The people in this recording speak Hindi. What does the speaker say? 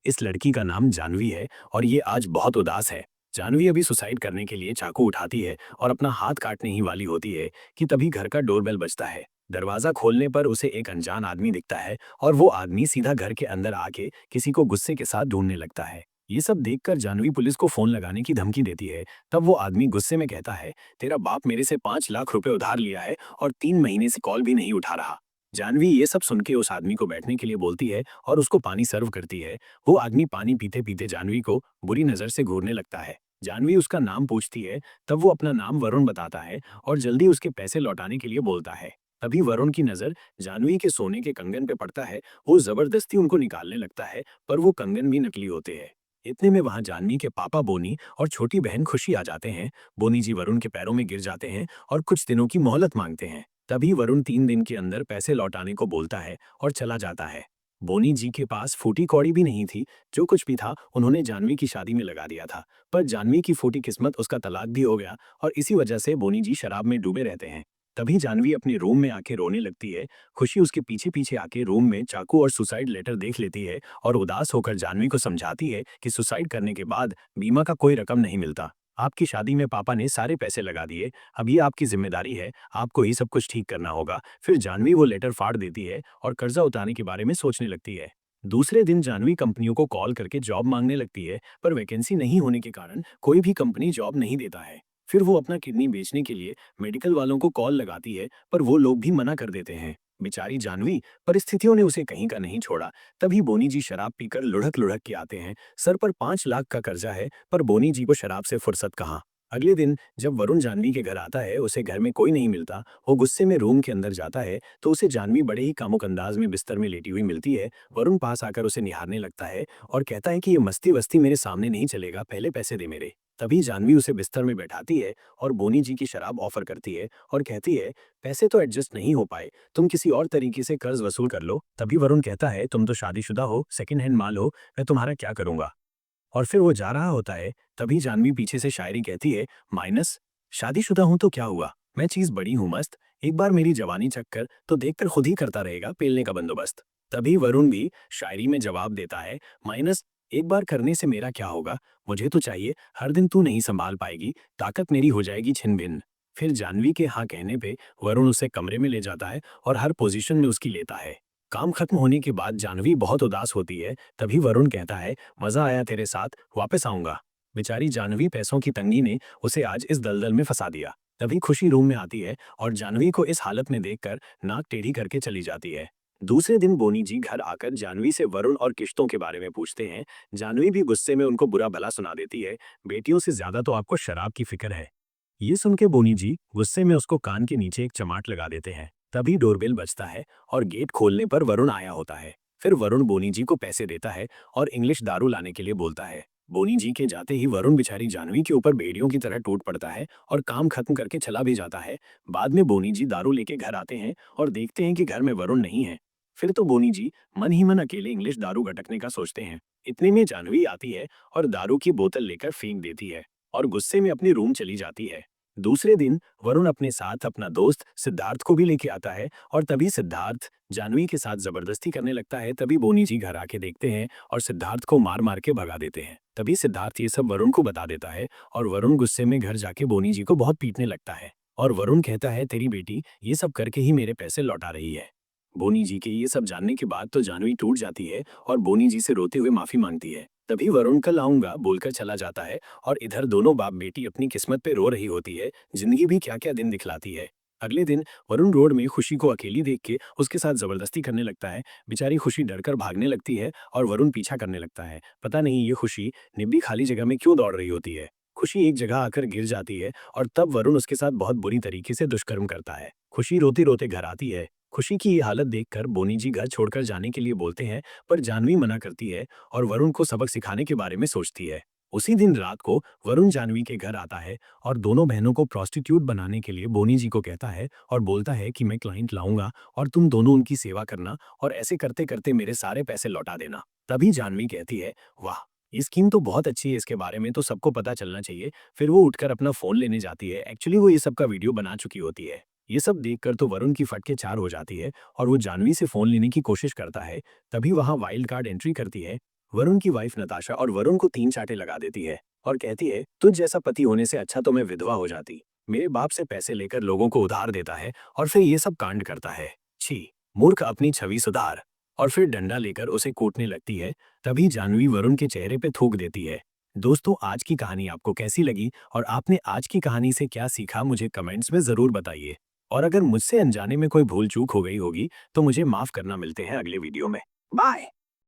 इस लड़की का नाम जानवी है और ये आज बहुत उदास है। जानवी अभी सुसाइड करने के लिए चाकू उठाती है और अपना हाथ काटने ही वाली होती है कि तभी घर का डोरबेल बजता है। दरवाजा खोलने पर उसे एक अनजान आदमी दिखता है और वो आदमी सीधा घर के अंदर आके किसी को गुस्से के साथ ढूंढने लगता है। ये सब देखकर जानवी पुलिस को फोन लगाने की धमकी देती है। तब वो आदमी गुस्से में कहता है, तेरा बाप मेरे से 5 लाख रुपए उधार लिया है और 3 महीने से कॉल भी नहीं उठा रहा। जानवी ये सब सुन के उस आदमी को बैठने के लिए बोलती है और उसको पानी सर्व करती है। वो आदमी पानी पीते पीते जानवी को बुरी नजर से घूरने लगता है। जानवी उसका नाम पूछती है। तब वो अपना नाम वरुण बताता है और जल्दी उसके पैसे लौटाने के लिए बोलता है। तभी वरुण की नजर जानवी के सोने के कंगन पे पड़ता है। वो जबरदस्ती उनको निकालने लगता है, पर वो कंगन भी नकली होते हैं। इतने में वहां जानवी के पापा बोनी और छोटी बहन खुशी आ जाते हैं। बोनी जी वरुण के पैरों में गिर जाते हैं और कुछ दिनों की मोहलत मांगते हैं। तभी वरुण 3 दिन के अंदर पैसे लौटाने को बोलता है और चला जाता है। बोनी जी के पास फूटी कौड़ी भी नहीं थी। जो कुछ भी था उन्होंने जानवी की शादी में लगा दिया था। पर जानवी की फूटी किस्मत, उसका तलाक भी हो गया और इसी वजह से बोनी जी शराब में डूबे रहते हैं। तभी जानवी अपने रूम में आके रोने लगती है। खुशी उसके पीछे पीछे आके रूम में चाकू और सुसाइड लेटर देख लेती है और उदास होकर जानवी को समझाती है कि सुसाइड करने के बाद बीमा का कोई रकम नहीं मिलता। आपकी शादी में पापा ने सारे पैसे लगा दिए। अब ये आपकी जिम्मेदारी है, आपको ही सब कुछ ठीक करना होगा। फिर जानवी वो लेटर फाड़ देती है और कर्जा उतारने के बारे में सोचने लगती है। दूसरे दिन जानवी कंपनियों को कॉल करके जॉब मांगने लगती है, पर वैकेंसी नहीं होने के कारण कोई भी कंपनी जॉब नहीं देता है। फिर वो अपना किडनी बेचने के लिए मेडिकल वालों को कॉल लगाती है, पर वो लोग भी मना कर देते हैं। बेचारी जानवी, परिस्थितियों ने उसे कहीं का नहीं छोड़ा। तभी बोनी जी शराब पीकर लुढ़क लुढ़क के आते हैं। सर पर 5 लाख का कर्जा है, पर बोनी जी को शराब से फुर्सत कहाँ। अगले दिन जब वरुण जानवी के घर आता है, उसे घर में कोई नहीं मिलता। वो गुस्से में रूम के अंदर जाता है तो उसे जानवी बड़े ही कामुक अंदाज में बिस्तर में लेटी हुई मिलती है। वरुण पास आकर उसे निहारने लगता है और कहता है कि ये मस्ती वस्ती मेरे सामने नहीं चलेगा, पहले पैसे दे मेरे। तभी जानवी उसे बिस्तर में बैठाती है और बोनी जी की शराब ऑफर करती है और कहती है, पैसे तो एडजस्ट नहीं हो पाए, तुम किसी और तरीके से कर्ज वसूल कर लो। तभी वरुण कहता है, तुम तो शादीशुदा हो, सेकंड हैंड माल हो, मैं तुम्हारा क्या करूंगा। और फिर वो जा रहा होता है। तभी जानवी पीछे से शायरी कहती है, माइनस, शादीशुदा हूं तो क्या हुआ, मैं चीज बड़ी हूं मस्त। एक बार मेरी जवानी चक्कर तो देखकर खुद ही करता रहेगा पेलने का बंदोबस्त। तभी वरुण भी शायरी में जवाब देता है, माइनस, एक बार करने से मेरा क्या होगा, मुझे तो चाहिए हर दिन तू नहीं संभाल पाएगी, ताकत मेरी हो जाएगी छिन भिन। फिर जानवी के हाँ कहने पे वरुण उसे कमरे में ले जाता है और हर पोजीशन में उसकी लेता है। काम खत्म होने के बाद जानवी बहुत उदास होती है। तभी वरुण कहता है, मजा आया तेरे साथ, वापस आऊंगा। बेचारी जानवी, पैसों की तंगी ने उसे आज इस दलदल में फंसा दिया। तभी खुशी रूम में आती है और जानवी को इस हालत में देखकर नाक टेढ़ी करके चली जाती है। दूसरे दिन बोनी जी घर आकर जानवी से वरुण और किश्तों के बारे में पूछते हैं। जानवी भी गुस्से में उनको बुरा भला सुना देती है। बेटियों से ज्यादा तो आपको शराब की फिक्र है। ये सुन के बोनी जी गुस्से में उसको कान के नीचे एक चमाट लगा देते हैं। तभी डोरबेल बजता है और गेट खोलने पर वरुण आया होता है। फिर वरुण बोनी जी को पैसे देता है और इंग्लिश दारू लाने के लिए बोलता है। बोनी जी के जाते ही वरुण बेचारी जानवी के ऊपर भेड़ियों की तरह टूट पड़ता है और काम खत्म करके चला भी जाता है। बाद में बोनी जी दारू लेके घर आते हैं और देखते हैं कि घर में वरुण नहीं है। फिर तो बोनी जी मन ही मन अकेले इंग्लिश दारू गटकने का सोचते हैं। इतने में जानवी आती है और दारू की बोतल लेकर फेंक देती है और गुस्से में अपने रूम चली जाती है। दूसरे दिन वरुण अपने साथ अपना दोस्त सिद्धार्थ को भी लेके आता है और तभी सिद्धार्थ जानवी के साथ जबरदस्ती करने लगता है। तभी बोनी जी घर आके देखते हैं और सिद्धार्थ को मार मार के भगा देते हैं। तभी सिद्धार्थ ये सब वरुण को बता देता है और वरुण गुस्से में घर जाके बोनी जी को बहुत पीटने लगता है और वरुण कहता है, तेरी बेटी ये सब करके ही मेरे पैसे लौटा रही है। बोनी जी के ये सब जानने के बाद तो जानवी टूट जाती है और बोनी जी से रोते हुए माफी मांगती है। तभी वरुण कल आऊंगा बोलकर चला जाता है और इधर दोनों बाप बेटी अपनी किस्मत पे रो रही होती है। जिंदगी भी क्या क्या दिन दिखलाती है। अगले दिन वरुण रोड में खुशी को अकेली देख के उसके साथ जबरदस्ती करने लगता है। बेचारी खुशी डरकर भागने लगती है और वरुण पीछा करने लगता है। पता नहीं ये खुशी निब्बी खाली जगह में क्यों दौड़ रही होती है। खुशी एक जगह आकर गिर जाती है और तब वरुण उसके साथ बहुत बुरी तरीके से दुष्कर्म करता है। खुशी रोते रोते घर आती है। खुशी की ये हालत देखकर बोनी जी घर छोड़कर जाने के लिए बोलते हैं, पर जानवी मना करती है और वरुण को सबक सिखाने के बारे में सोचती है। उसी दिन रात को वरुण जानवी के घर आता है और दोनों बहनों को प्रोस्टिट्यूट बनाने के लिए बोनी जी को कहता है और बोलता है कि मैं क्लाइंट लाऊंगा और तुम दोनों उनकी सेवा करना और ऐसे करते करते मेरे सारे पैसे लौटा देना। तभी जानवी कहती है, वाह, ये स्कीम तो बहुत अच्छी है, इसके बारे में तो सबको पता चलना चाहिए। फिर वो उठकर अपना फोन लेने जाती है। एक्चुअली वो ये सब का वीडियो बना चुकी होती है। ये सब देखकर तो वरुण की फटके चार हो जाती है और वो जानवी से फोन लेने की कोशिश करता है। तभी वहां वाइल्ड कार्ड एंट्री करती है। वरुण की वाइफ नताशा और वरुण को 3 चांटे लगा देती है और कहती है, तुझ जैसा पति होने से अच्छा तो मैं विधवा हो जाती। मेरे बाप से पैसे लेकर लोगों को उधार देता है और फिर ये सब कांड करता है। छी, मूर्ख, अपनी छवि सुधार। और फिर डंडा लेकर उसे कूटने लगती है। तभी जानवी वरुण के चेहरे पे थूक देती है। दोस्तों, आज की कहानी आपको कैसी लगी और आपने आज की कहानी से क्या सीखा, मुझे कमेंट्स में ज़रूर बताइए। और अगर मुझसे अनजाने में कोई भूल चूक हो गई होगी तो मुझे माफ़ करना। मिलते हैं अगले वीडियो में। बाय।